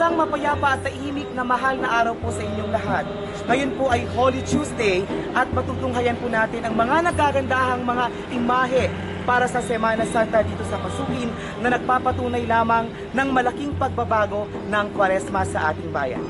Isang mapayapa at tahimik na mahal na araw po sa inyong lahat. Ngayon po ay Holy Tuesday at matutunghayan po natin ang mga nagagandahang mga imahe para sa Semana Santa dito sa Pasukin na nagpapatunay lamang ng malaking pagbabago ng Kwaresma sa ating bayan.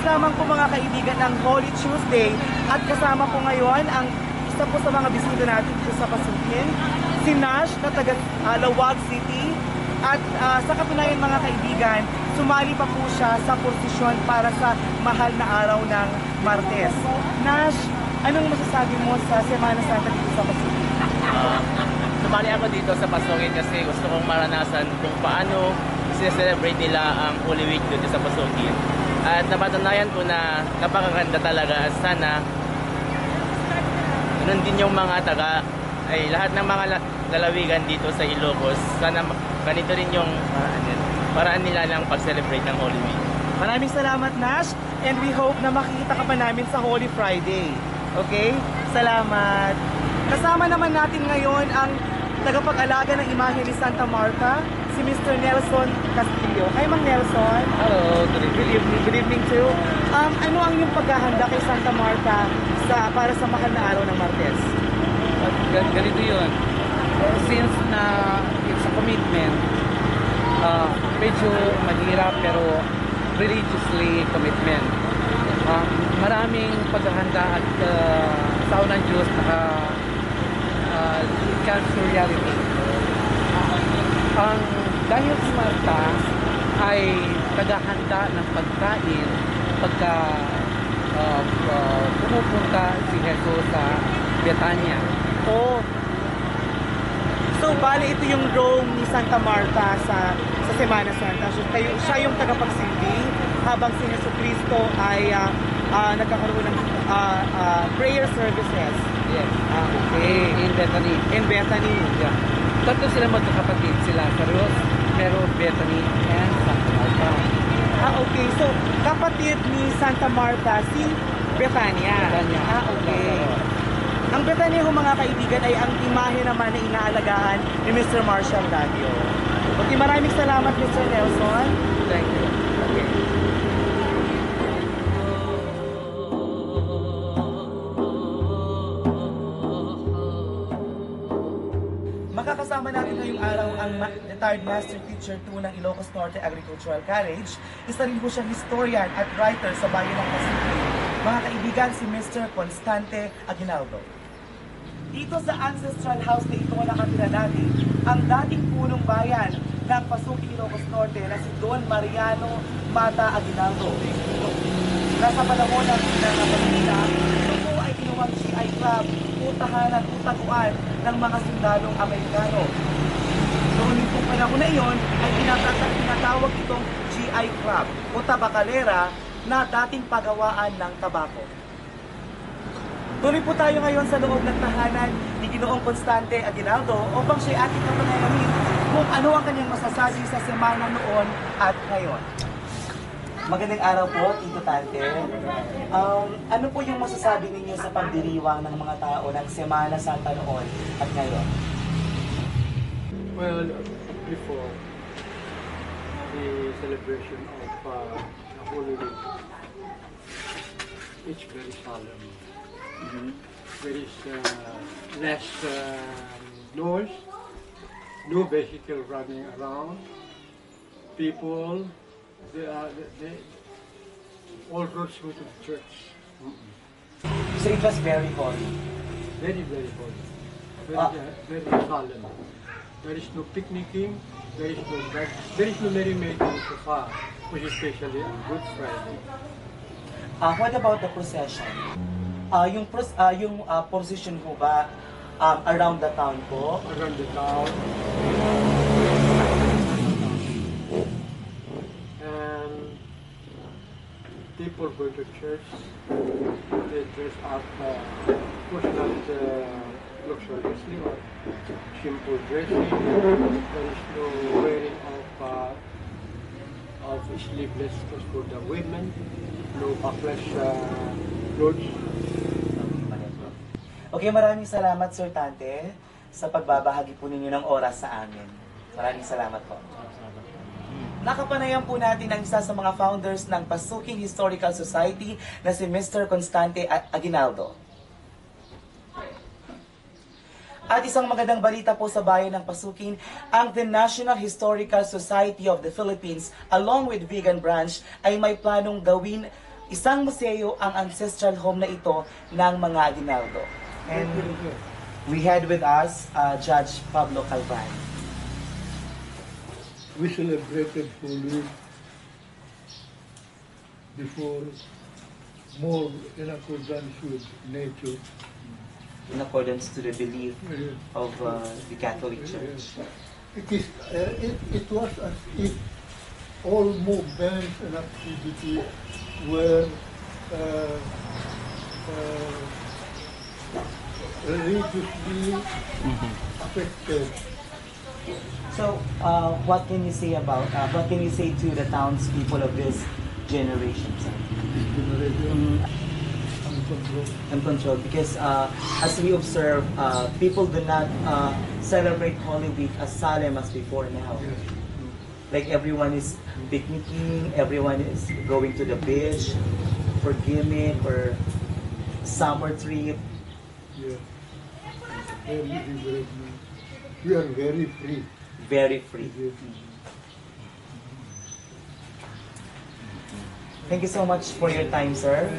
Lamang po mga kaibigan ng Holy Tuesday at kasama po ngayon ang isa po sa mga bisita natin dito sa Pasukin, si Nash na taga Lawag City at sa katunayan mga kaibigan, sumali pa po siya sa posisyon para sa mahal na araw ng Martes. Nash, anong masasabi mo sa Semana Santa dito sa Pasukin? Sumali ako dito sa Pasukin kasi gusto kong maranasan kung paano sineselebrate nila ang Holy Week dito sa Pasukin. At napatunayan ko na napakaganda talaga at sana ganun din yung mga lahat ng mga lalawigan dito sa Ilocos, sana ganito rin yung paraan nila ng pag-celebrate ng Holy Week. Maraming salamat, Nash, and we hope na makikita ka pa namin sa Holy Friday. Okay? Salamat! Kasama naman natin ngayon ang tagapag-alaga ng imahe ni Santa Marta, si Mr. Nelson Castillo. Hi, Mang Nelson. Hello, Good evening too. Ano ang iyong paghahanda kay Santa Marta para sa mahal na araw ng Martes? Ganito yun. Since na it's a commitment, medyo mahirap pero religiously commitment. Maraming paghahanda at sa unang Diyos it comes to reality. Dahil si Marta ay naghahanda ng pagkain pagka pumupunta si Jesus sa Betania. Oh. So, bali ito yung Rome ni Santa Marta sa Semana Santa. Siya yung tagapagsilbi habang si Jesu Cristo ay nagkakaroon ng prayer services. Yes. Okay. In Bethany. In Bethany. Yeah. Tatlo sila magkakapatid. Sila Lazarus, pero Bethany, and Santa Marta. Okay. So, kapatid ni Santa Marta, si Bethania. Bethania. Okay. Ang Bethania ho mga kaibigan ay ang imahe naman na inaalagaan ni Mr. Marshall Dadio. Okay, maraming salamat Mr. Nelson. Thank you. Okay. Makakasama natin ngayong araw ang retired master teacher 2 ng Ilocos Norte Agricultural College. Isa rin po siyang historian at writer sa bayan ng Pasig. Mga kaibigan, si Mr. Constante Aguinaldo. Dito sa ancestral house na ito nakatira natin ang dating punong bayan ng Pasuki, Ilocos Norte na si Don Mariano Mata Aguinaldo. Nasa panahon ng Pagkina, ito po ay ginawang GI Club o tahanan o taguan ng mga sundalong Amerikano. Noon pong panahon na iyon ay tinatawag itong GI Club o tabakalera na dating pagawaan ng tabako. Tuloy po tayo ngayon sa loob ng tahanan ni Ginoong Constante Aguinaldo upang siya ating kapanayamin kung ano ang kanyang masasabi sa semana noon at ngayon. Magandang araw po, Tito Tante. Ano po yung masasabi ninyo sa pagdiriwang ng mga tao ng Semana Santa noon at ngayon? Well, before the celebration of the Holy Week, it's very solemn. There is less noise, no vehicle running around. People, all roads go to the church. So it was very holy. Very, very holy. Very solemn. There is no picnicking, there is no merrymaking so far, which is especially on Good Friday. What about the procession? Yung procession po ba around the town po? Around the town. And people go to church, they dress up, of course not luxuriously, but simple dressing. There is no wearing of sleeveless clothes for the women, no backlash clothes. Okay, maraming salamat Sir Tante sa pagbabahagi po ninyo ng oras sa amin. Maraming salamat po. Nakapanayan po natin ang isa sa mga founders ng Pasuking Historical Society na si Mr. Constante Aguinaldo. At isang magandang balita po sa bayan ng Pasukin, ang The National Historical Society of the Philippines along with Vegan Branch ay may planong gawin isang museo ang ancestral home na ito ng mga Aguinaldo. And we had with us Judge Pablo Calvan. We celebrated Holy Week before, more in accordance with nature. In accordance to the belief of the Catholic Church. It was as if all movements and activities were religiously affected. So, what can you say about, what can you say to the townspeople of this generation? This generation Uncontrolled, because as we observe, people do not celebrate Holy Week as solemn as before now. Yes. Like everyone is picnicking, everyone is going to the beach for gimmick or summer trip. Yeah. We are very free. Very free. Thank you so much for your time, sir.